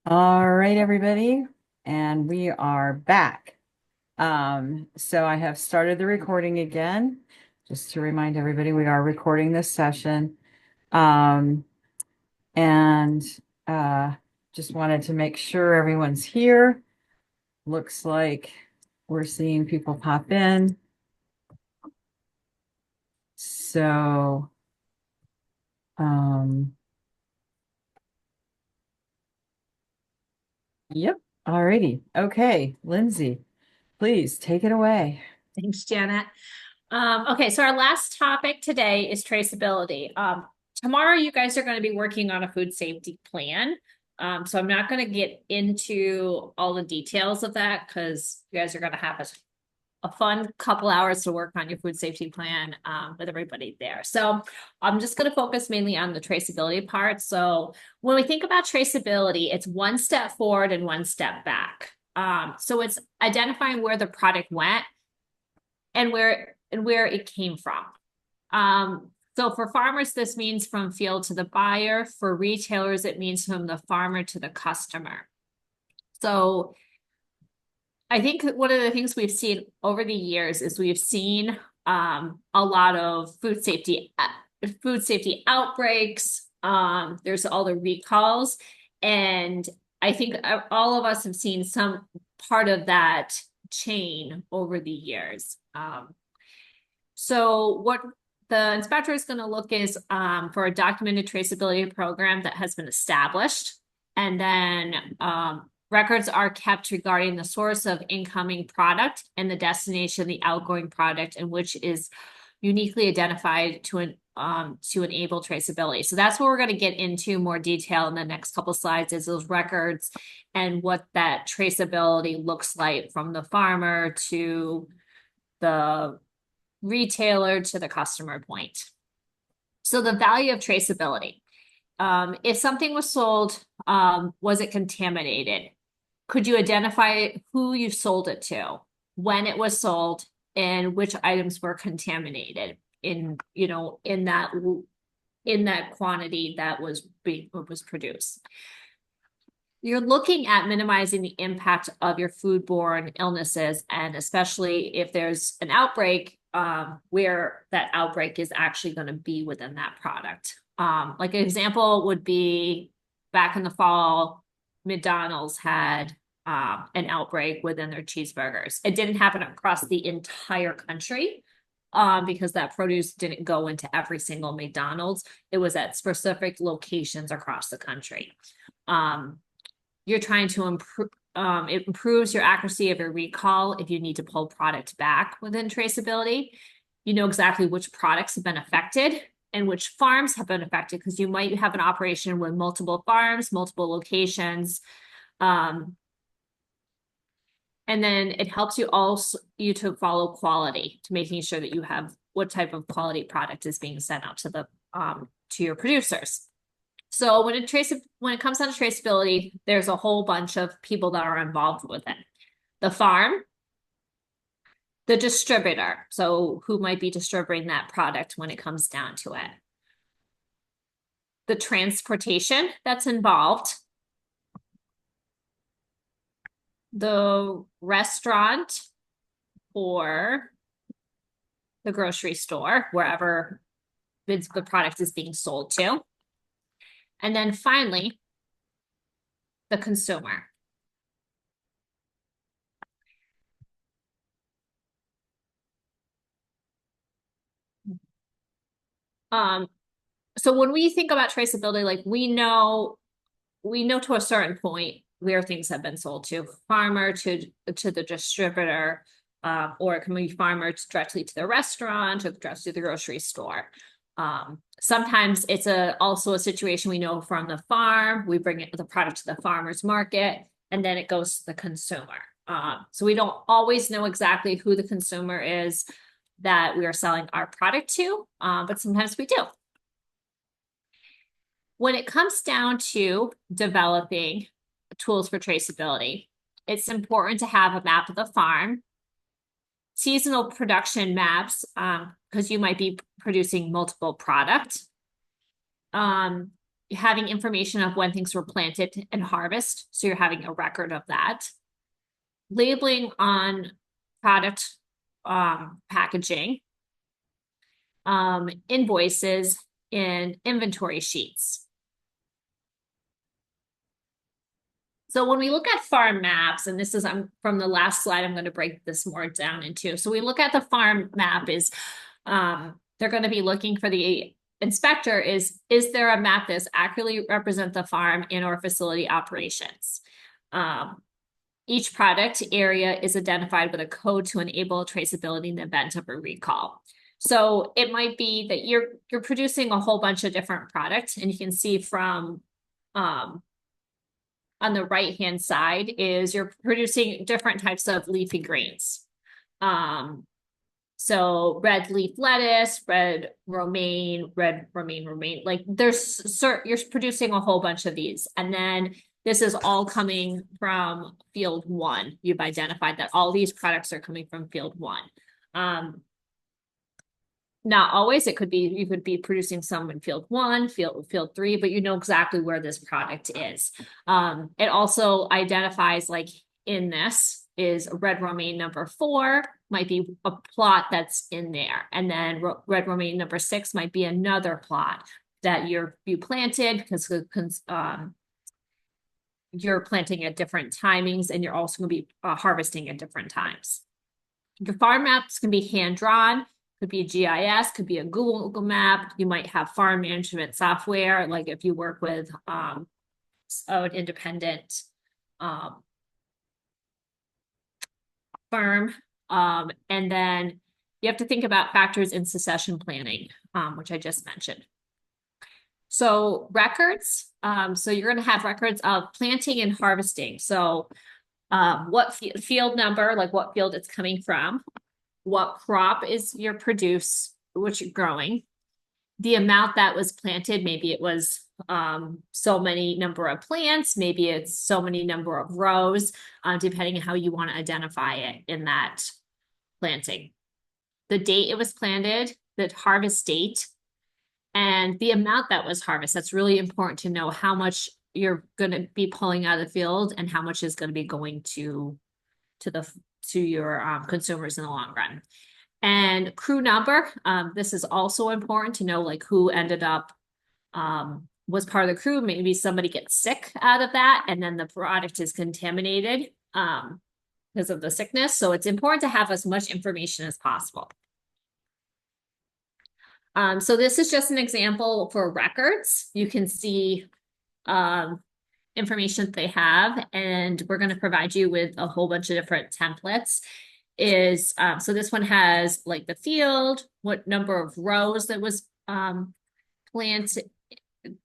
All right, everybody, and we are back. So I have started the recording again. Just to remind everybody, we are recording this session. Um, and uh, just wanted to make sure everyone's here. Looks like we're seeing people pop in. So, um, yep. All righty. Okay, Lindsay, please take it away. Thanks, Janet. Okay, so our last topic today is traceability. Tomorrow, you guys are going to be working on a food safety plan. So I'm not going to get into all the details of that because you guys are going to have a fun couple hours to work on your food safety plan with everybody there. So I'm just going to focus mainly on the traceability part. So when we think about traceability, it's one step forward and one step back. So it's identifying where the product went and where it came from. So for farmers, this means from field to the buyer. For retailers, it means from the farmer to the customer. So I think one of the things we've seen over the years is we've seen a lot of food safety outbreaks. There's all the recalls, and I think all of us have seen some part of that chain over the years. So what the inspector is going to look is for a documented traceability program that has been established. And then records are kept regarding the source of incoming product and the destination of the outgoing product, and which is uniquely identified to enable traceability. So that's what we're going to get into more detail in the next couple slides is those records and what that traceability looks like from the farmer to the retailer to the customer point. So the value of traceability. If something was sold, was it contaminated? Could you identify who you sold it to, when it was sold, and which items were contaminated in that quantity that was produced? You're looking at minimizing the impact of your foodborne illnesses, and especially if there's an outbreak, where that outbreak is actually going to be within that product. Like an example would be back in the fall, McDonald's had an outbreak within their cheeseburgers. It didn't happen across the entire country because that produce didn't go into every single McDonald's. It was at specific locations across the country. You're trying to improve, it improves your accuracy of your recall if you need to pull product back within traceability. You know exactly which products have been affected and which farms have been affected because you might have an operation with multiple farms, multiple locations. And then it helps you to follow quality, to making sure that you have what type of quality product is being sent out to your producers. So when it comes down to traceability, there's a whole bunch of people that are involved with it. The farm, the distributor, so who might be distributing that product when it comes down to it. The transportation that's involved, the restaurant or the grocery store, wherever the product is being sold to. And then finally, the consumer. Um, so when we think about traceability, like we know to a certain point where things have been sold to farmer to the distributor, or it can be farmer directly to the restaurant or directly to the grocery store. Sometimes it's also a situation we know from the farm. We bring the product to the farmer's market, and then it goes to the consumer. So we don't always know exactly who the consumer is that we are selling our product to, but sometimes we do. When it comes down to developing tools for traceability, it's important to have a map of the farm, seasonal production maps, because you might be producing multiple products. having information of when things were planted and harvest. So you're having a record of that. Labeling on product packaging, invoices, and inventory sheets. So when we look at farm maps, and this is from the last slide, I'm going to break this more down into. So we look at the farm map is they're going to be looking for the inspector is there a map that accurately represent the farm and or facility operations? Each product area is identified with a code to enable traceability in the event of a recall. So it might be that you're producing a whole bunch of different products, and you can see from on the right-hand side is you're producing different types of leafy greens. So red leaf lettuce, red romaine, like you're producing a whole bunch of these. And then this is all coming from field one. You've identified that all these products are coming from field one. Not always. It could be, you could be producing some in field one, field three, but you know exactly where this product is. It also identifies, like in this is red romaine number 4 might be a plot that's in there. And then red romaine number 6 might be another plot that you planted because you're planting at different timings, and you're also going to be harvesting at different times. Your farm maps can be hand drawn. Could be a GIS, could be a Google map. You might have farm management software, like if you work with an independent firm. And then you have to think about factors in succession planning, which I just mentioned. So records, so you're going to have records of planting and harvesting. So what field number, like what field it's coming from, what crop is your which you're growing, the amount that was planted, maybe it was so many number of plants, maybe it's so many number of rows, depending on how you want to identify it in that planting. The date it was planted, the harvest date, and the amount that was harvested. That's really important to know how much you're going to be pulling out of the field and how much is going to be going to your consumers in the long run. And crew number, this is also important to know, like who ended up was part of the crew. Maybe somebody gets sick out of that, and then the product is contaminated because of the sickness. So it's important to have as much information as possible. So this is just an example for records. You can see information that they have, and we're going to provide you with a whole bunch of different templates. So this one has like the field, what number of rows that was planted,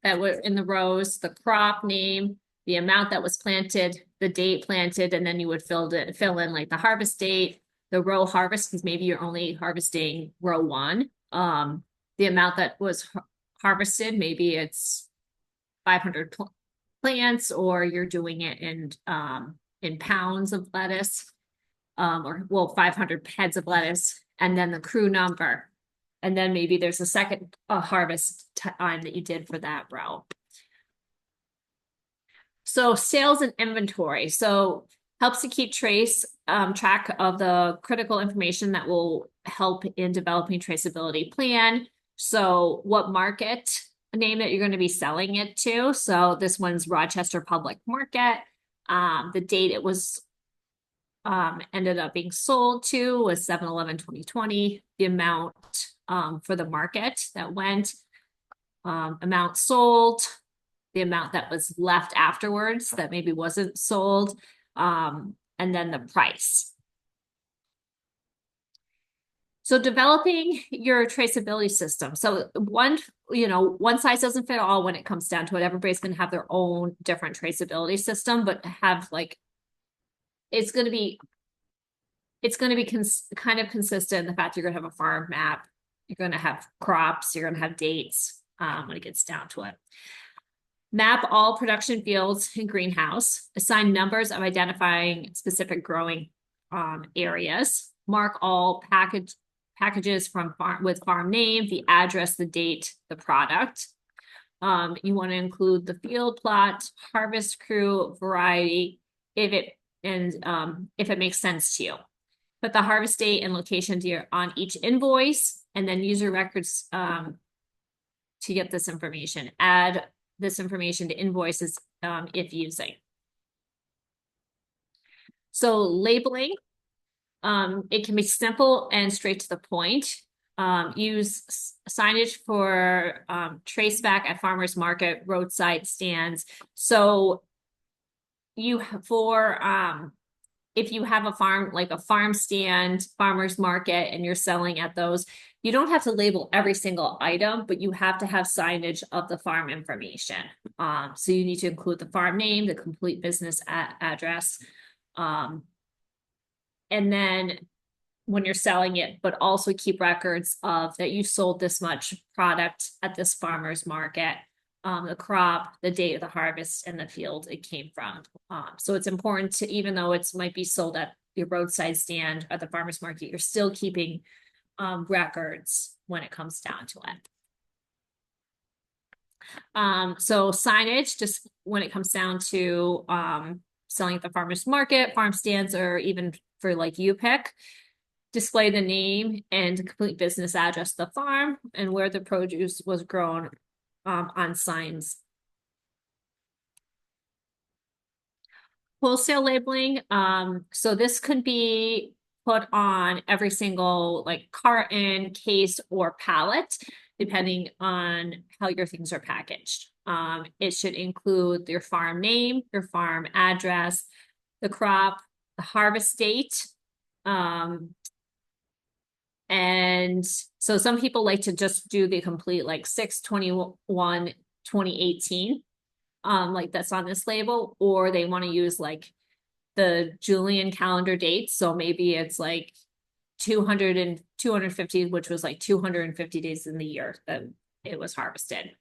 that were in the rows, the crop name, the amount that was planted, the date planted, and then you would fill in like the harvest date, the row harvest, because maybe you're only harvesting row 1. The amount that was harvested, maybe it's 500 plants, or you're doing it in pounds of lettuce, or 500 heads of lettuce, and then the crew number. And then maybe there's a second harvest time that you did for that row. So sales and inventory. So helps to keep track of the critical information that will help in developing traceability plan. So what market name that you're going to be selling it to. So this one's Rochester Public Market. The date it was ended up being sold to was 7/11/2020. The amount for the market that went, amount sold, the amount that was left afterwards that maybe wasn't sold, and then the price. So developing your traceability system. So one size doesn't fit all when it comes down to it. Everybody's going to have their own different traceability system, but have like, it's going to be kind of consistent. The fact you're going to have a farm map, you're going to have crops, you're going to have dates when it gets down to it. Map all production fields in greenhouse. Assign numbers of identifying specific growing areas. Mark all packages from with farm name, the address, the date, the product. You want to include the field plot, harvest crew, variety, if it if it makes sense to you. Put the harvest date and location on each invoice, and then user records to get this information. Add this information to invoices if using. So labeling, it can be simple and straight to the point. Use signage for trace back at farmers market, roadside stands. So if you have a farm, like a farm stand, farmer's market, and you're selling at those, you don't have to label every single item, but you have to have signage of the farm information. So you need to include the farm name, the complete business address, and then when you're selling it, but also keep records of that you sold this much product at this farmer's market, the crop, the date of the harvest, and the field it came from. So it's important to, even though it might be sold at your roadside stand at the farmer's market, you're still keeping records when it comes down to it. So signage, just when it comes down to selling at the farmer's market, farm stands, or even for like you pick, display the name and complete business address of the farm and where the produce was grown on signs. Wholesale labeling. So this could be put on every single like carton, case, or pallet, depending on how your things are packaged. It should include your farm name, your farm address, the crop, the harvest date, and so some people like to just do the complete like 6/21/2018, like that's on this label, or they want to use like the Julian calendar dates. So maybe it's like 200 and 250, which was like 250 days in the year that it was harvested.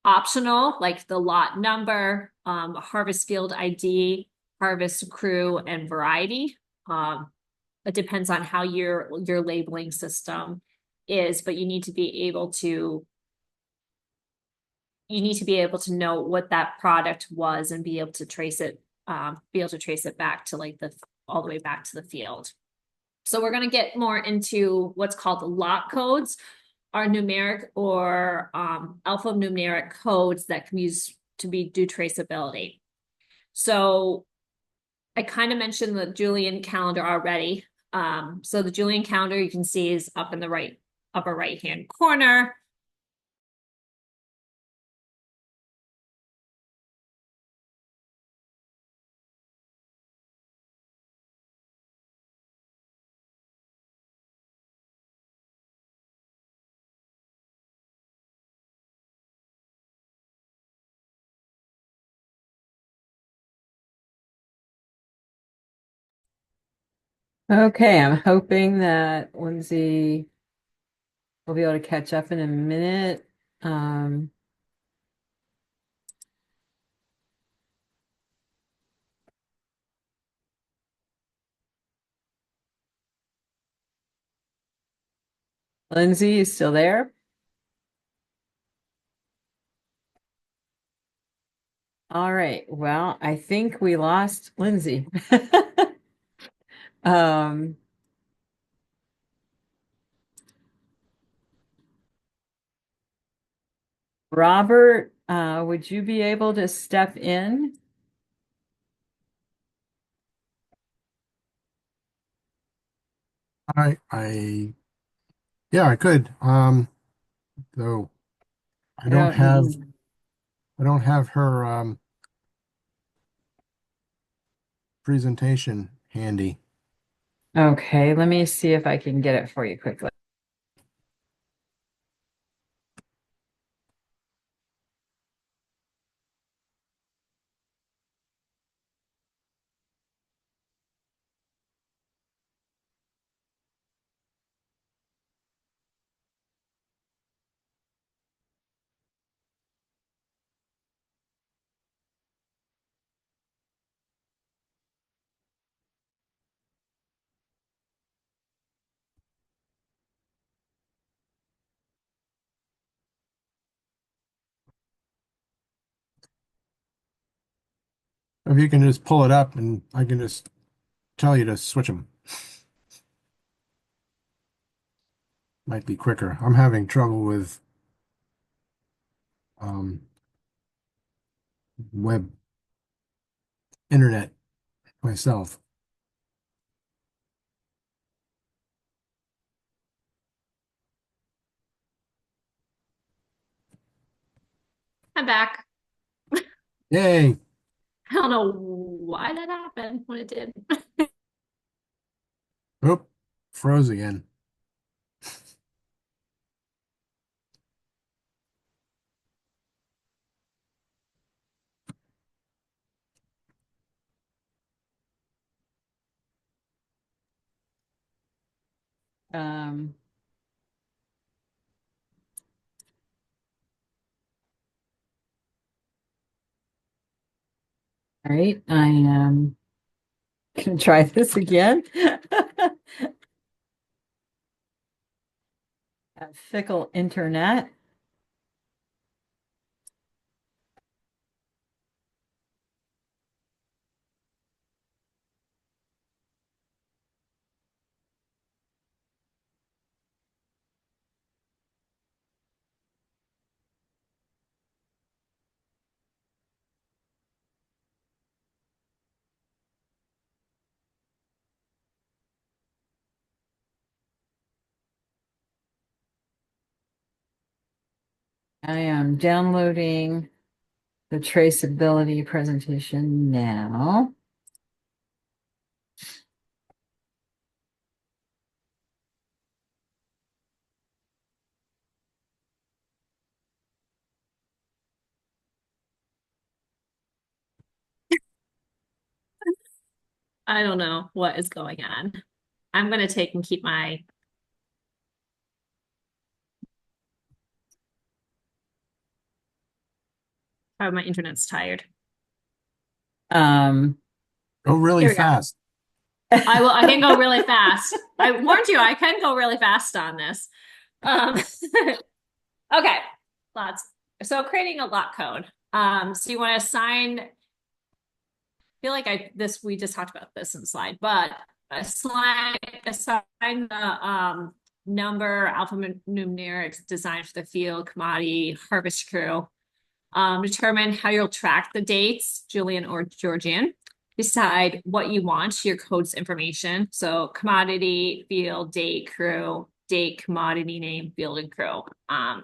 Optional, like the lot number, harvest field ID, harvest crew, and variety. It depends on how your labeling system is, but you need to be able to know what that product was and be able to trace it back to like all the way back to the field. So we're going to get more into what's called the lot codes, are numeric or alphanumeric codes that can be used to do traceability. So I kind of mentioned the Julian calendar already. So the Julian calendar you can see is up in the upper right hand corner. Okay, I'm hoping that Lindsay will be able to catch up in a minute. Lindsay, is still there? All right. Well, I think we lost Lindsay. Um, Robert, would you be able to step in? I yeah, I could. Though I I don't have don't. I don't have her presentation handy. Okay, let me see if I can get it for you quickly. If you can just pull it up and I can just tell you to switch them. Might be quicker. I'm having trouble with um, web internet myself. I'm back. Yay! I don't know why that happened when it did. Oop, froze again. Um, all right, I am gonna try this again. A fickle internet. I am downloading the traceability presentation now. I don't know what is going on. I'm gonna take and keep my. Oh, my internet's tired. Go really Here we go. fast. I can go really fast. I warned you, I can go really fast on this. Um, okay, lots. So creating a lot code. So you want to assign. I feel like we just talked about this in the slide, but assign the number, alphanumeric designed for the field, commodity, harvest crew. Determine how you'll track the dates, Julian or Georgian. Decide what you want, your code's information. So commodity, field, date, crew, date, commodity name, field, and crew. I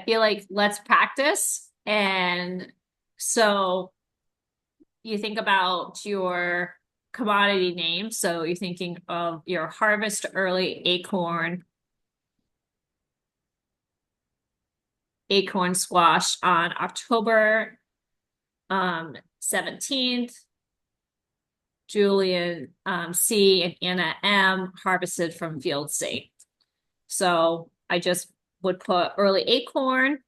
feel like let's practice. And so you think about your commodity name. So you're thinking of your harvest early acorn squash on October 17th. Julian C and Anna M harvested from field C. So I just would put early acorn.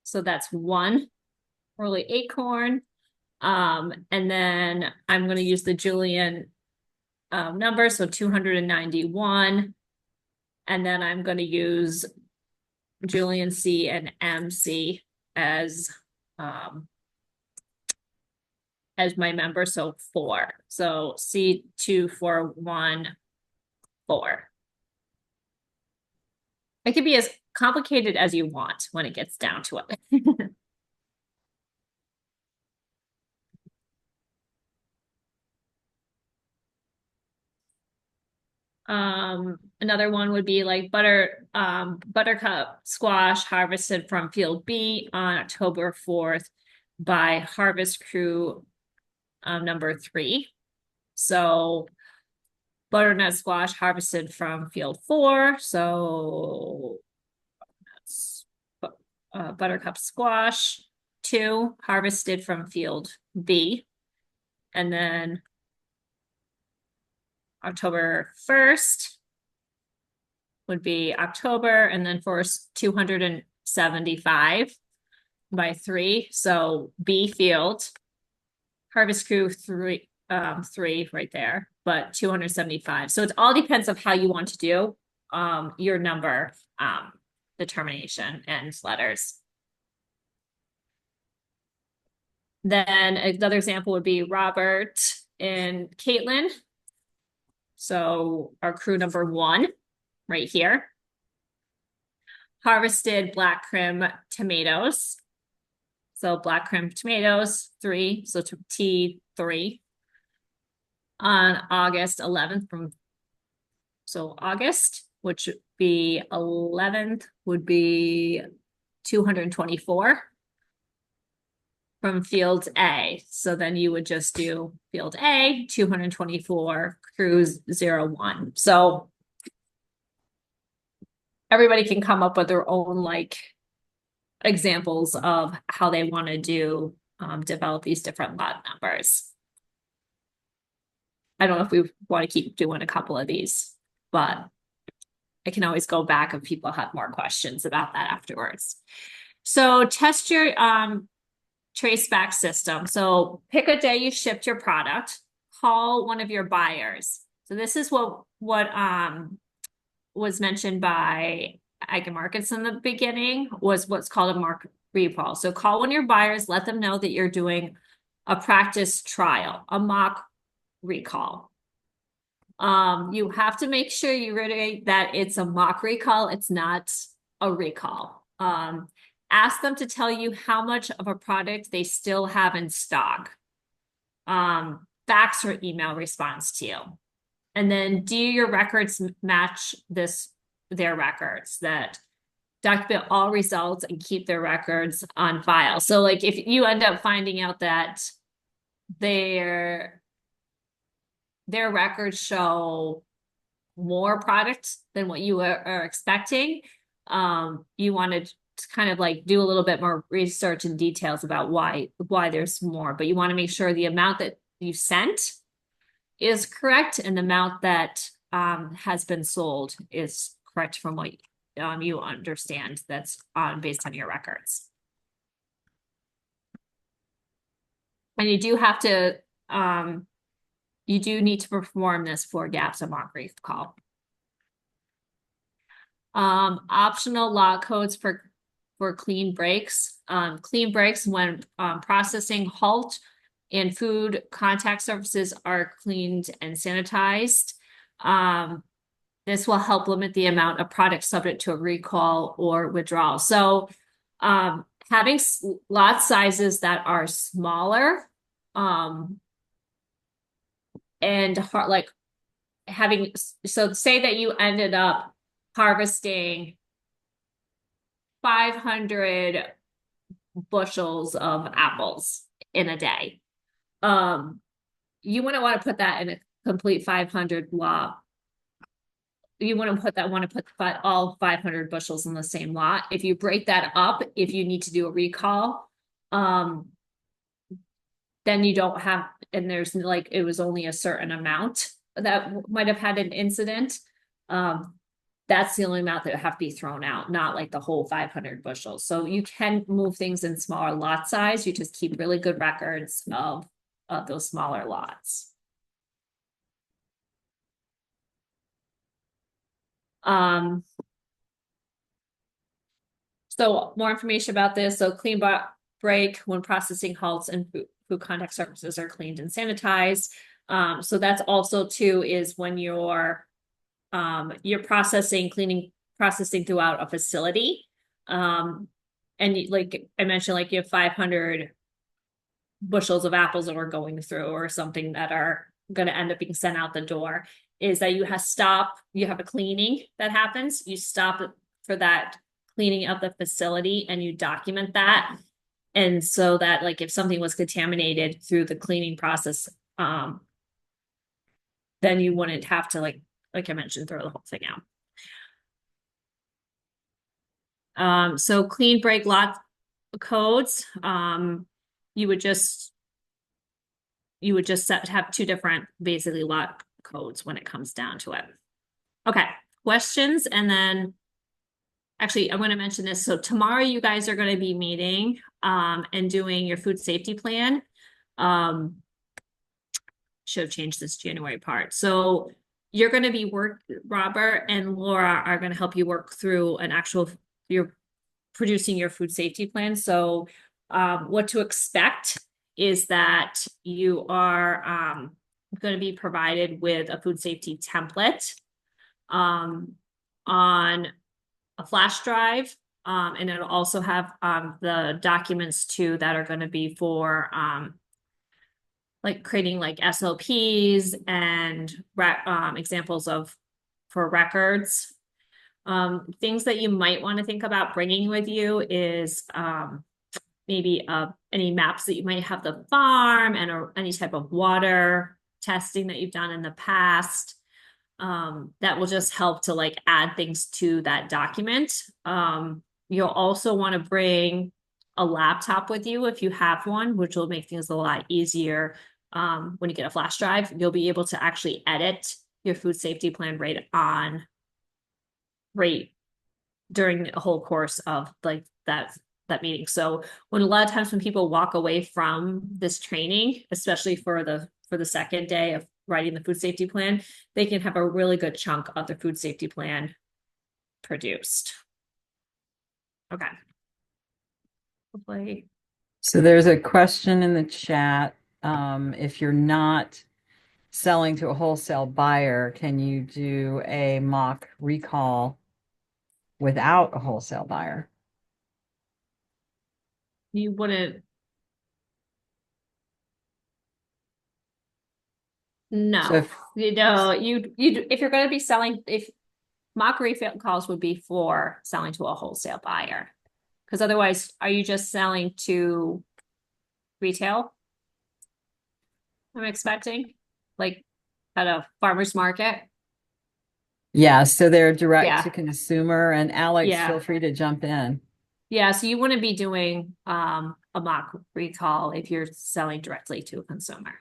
So that's one early acorn. And then I'm going to use the Julian number, so 291. And then I'm going to use Julian C and MC as my member, so 4. So C241 4. It could be as complicated as you want when it gets down to it. Another one would be like buttercup squash harvested from field B on October 4th by harvest crew number 3. So butternut squash harvested from field 4. So that's buttercup squash 2 harvested from field B. And then October 1st would be October, and then for 275 by 3. So B field, harvest crew 3, 3 right there, but 275. So it all depends of how you want to do your number determination and letters. Then another example would be Robert and Caitlin. So our crew number 1 right here harvested black crim tomatoes. So black crim tomatoes, 3, so T3 on August 11th so August, which would be 11th would be 224 from field A. So then you would just do field A, 224, cruise 01. So everybody can come up with their own like examples of how they want to do develop these different lot numbers. I don't know if we want to keep doing a couple of these, but I can always go back if people have more questions about that afterwards. So test your trace back system. So pick a day you shipped your product, call one of your buyers. So this is what was mentioned by Ag Markets in the beginning, was what's called a mark recall. So call one of your buyers, let them know that you're doing a practice trial, a mock recall. You have to make sure you reiterate that it's a mock recall, it's not a recall. Ask them to tell you how much of a product they still have in stock. Fax or email response to you. And then do your records match their records, that document all results and keep their records on file. So like if you end up finding out that their records show more product than what you are expecting, you want to kind of like do a little bit more research and details about why there's more, but you want to make sure the amount that you sent is correct and the amount that has been sold is correct from what you understand that's based on your records. And you do have to you do need to perform this for gaps and mock recall. Optional lot codes for clean breaks. Clean breaks when processing, halt, and food contact surfaces are cleaned and sanitized. This will help limit the amount of product subject to a recall or withdrawal. So having lot sizes that are smaller and like having, so say that you ended up harvesting 500 bushels of apples in a day. You wouldn't want to put that in a complete 500 lot. You wouldn't want to put all 500 bushels in the same lot. If you break that up, if you need to do a recall, then you don't have, and there's like, it was only a certain amount that might have had an incident. That's the only amount that would have to be thrown out, not like the whole 500 bushels. So you can move things in smaller lot size. You just keep really good records of those smaller lots. So more information about this. So clean break when processing halts and food contact surfaces are cleaned and sanitized. So that's also too is when you're processing throughout a facility. And like I mentioned, like you have 500 bushels of apples that we're going through or something that are going to end up being sent out the door, is that you have a cleaning that happens. You stop for that cleaning of the facility and you document that. And so that like if something was contaminated through the cleaning process, then you wouldn't have to like I mentioned, throw the whole thing out. So clean break lot codes, you would just have 2 different basically lot codes when it comes down to it. Okay, questions, and then actually I'm going to mention this. So tomorrow you guys are going to be meeting and doing your food safety plan. Should have changed this January part. So you're going to be Robert and Laura are going to help you work through you're producing your food safety plan. So what to expect is that you are going to be provided with a food safety template on a flash drive. And it'll also have the documents too that are going to be for like creating like SOPs and examples of for records. Things that you might want to think about bringing with you is maybe any maps that you might have the farm and any type of water testing that you've done in the past. That will just help to like add things to that document. You'll also want to bring a laptop with you if you have one, which will make things a lot easier. When you get a flash drive, you'll be able to actually edit your food safety plan right during the whole course of like that meeting. So when a lot of times when people walk away from this training, especially for the second day of writing the food safety plan, they can have a really good chunk of the food safety plan produced. Okay. Hopefully. So there's a question in the chat. If you're not selling to a wholesale buyer, can you do a mock recall without a wholesale buyer? You wouldn't. So No, if, you if you're going to be selling, if mock refill calls would be for selling to a wholesale buyer, because otherwise, are you just selling to retail? I'm expecting, like at a farmer's market. yeah, so they're direct to Yeah, consumer, and Alex, feel yeah, free to jump in. yeah. So you wouldn't be doing a mock recall if you're selling directly to a consumer.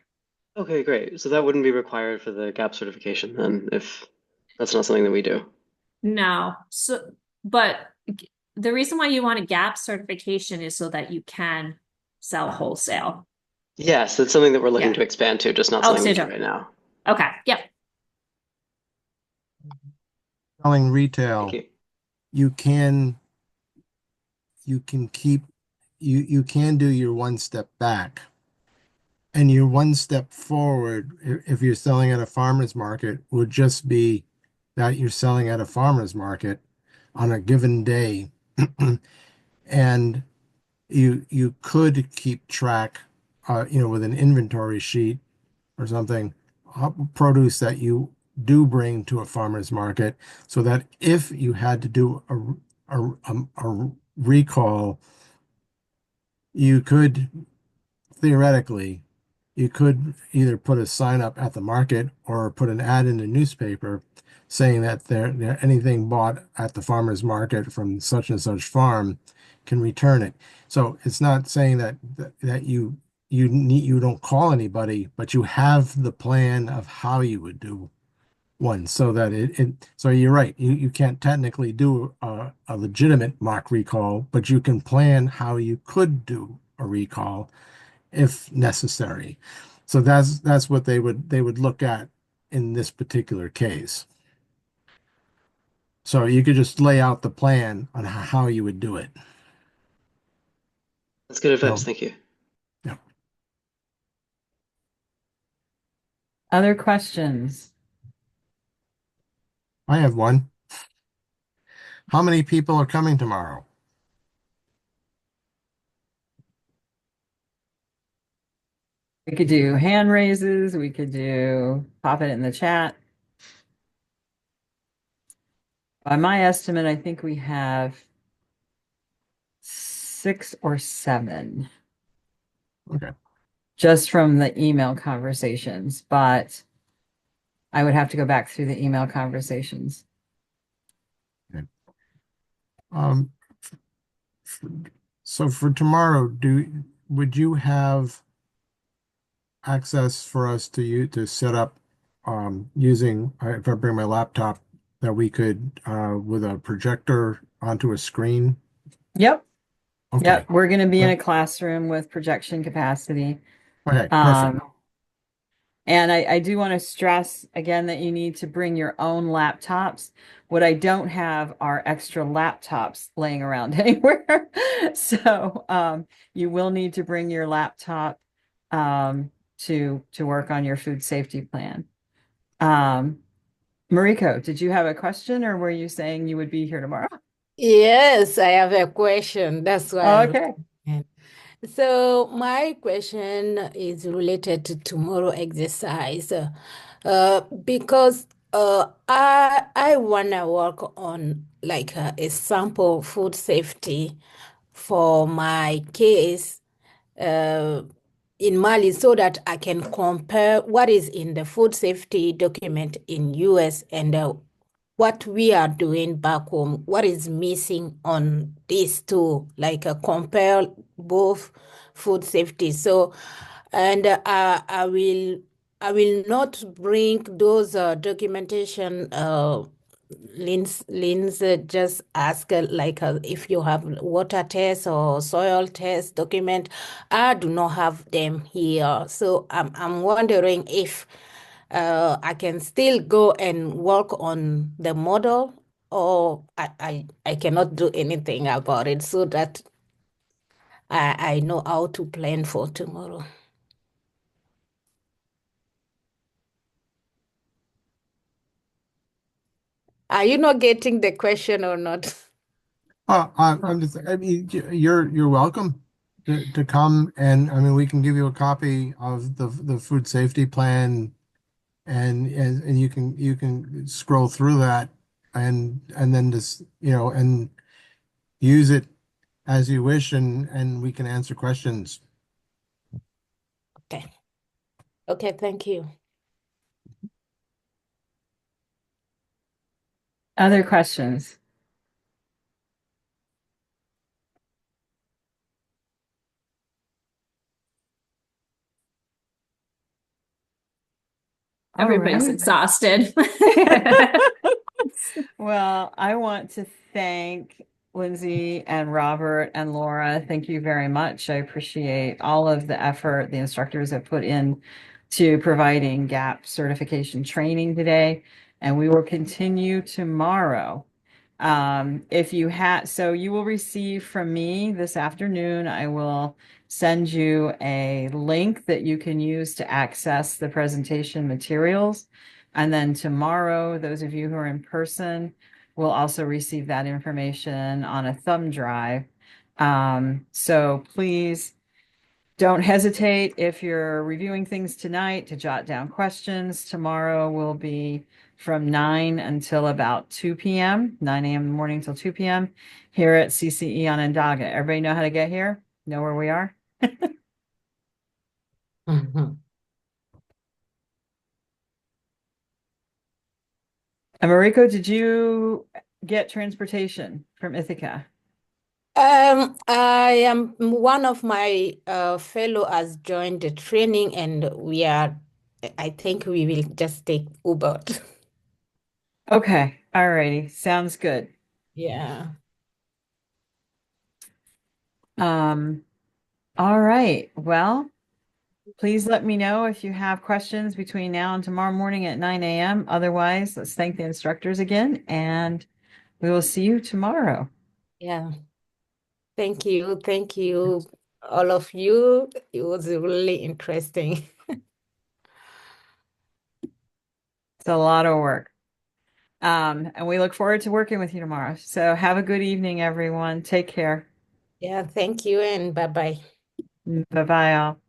Okay, great. So that wouldn't be required for the GAP certification then, if that's not something that we do. No. So, but the reason why you want a GAP certification is so that you can sell wholesale. Yes, it's something that we're looking Yeah. to expand to, just not Oh, something we do so right now. okay. Yep. Selling Thank retail, you. you can keep you can do your one step back. And your one step forward, if you're selling at a farmer's market, would just be that you're selling at a farmer's market on a given day. And you could keep track, with an inventory sheet or something, produce that you do bring to a farmer's market, so that if you had to do a recall, you could theoretically you could either put a sign up at the market or put an ad in the newspaper saying that anything bought at the farmer's market from such and such farm can return it. So it's not saying that you don't call anybody, but you have the plan of how you would do one, so that so you're right, you can't technically do a legitimate mock recall, but you can plan how you could do a recall if necessary. So that's what they would look at in this particular case. So you could just lay out the plan on how you would do it. That's good advice. So, Thank you. yeah. Other questions? I have one. How many people are coming tomorrow? We could do hand raises. We could do pop it in the chat. By my estimate, I think we have 6 or 7 Okay. just from the email conversations, but I would have to go back through the email conversations. Okay. Um, so for tomorrow, would you have access for us to set up using, if I bring my laptop, that we could with a projector onto a screen? Yep. Okay. Yep. We're going to be in Well, a classroom with projection capacity. okay, perfect. Um, and I do want to stress again that you need to bring your own laptops. What I don't have are extra laptops laying around anywhere. So you will need to bring your laptop. to work on your food safety plan. Um, Mariko, did you have a question or were you saying you would be here tomorrow? Yes, I have a question. That's why I'm Okay. in. So my question is related to tomorrow exercise, because I wanna work on like a sample food safety for my case uh, in Mali so that I can compare what is in the food safety document in US and what we are doing back home, what is missing on these two, like compare both food safety. So, and I will not bring those documentation. Lindsay just ask like if you have water test or soil test document. I do not have them here, so I'm wondering if I can still go and work on the model, or I cannot do anything about it so that I know how to plan for tomorrow. Are you not getting the question or not? I'm just, I mean, you're welcome to come, and I mean, we can give you a copy of the food safety plan, and you can scroll through that, and then just, and use it as you wish, and we can answer questions. Okay. Okay, thank you. Other questions? All Everybody's right. exhausted. Well, I want to thank Lindsay and Robert and Laura. Thank you very much. I appreciate all of the effort the instructors have put in to providing GAP certification training today, and we will continue tomorrow. If you had, so you will receive from me this afternoon, I will send you a link that you can use to access the presentation materials. And then tomorrow, those of you who are in person will also receive that information on a thumb drive. So please don't hesitate if you're reviewing things tonight to jot down questions. Tomorrow will be from 9 until about 2 p.m., 9 a.m. in the morning till 2 p.m. here at CCE on Onondaga. Everybody know how to get here? Know where we are? Mhm. Americo, did you get transportation from Ithaca? I am one of my fellow has joined the training, and I think we will just take Uber. Okay, all righty, sounds good. Yeah. Um, all right, well, please let me know if you have questions between now and tomorrow morning at 9 a.m. Otherwise, let's thank the instructors again, and we will see you tomorrow. Yeah. Thank you. Thank you, all of you. It was really interesting. It's a lot of work. And we look forward to working with you tomorrow. So have a good evening, everyone. Take care. Yeah, thank you, and bye-bye. Bye-bye all.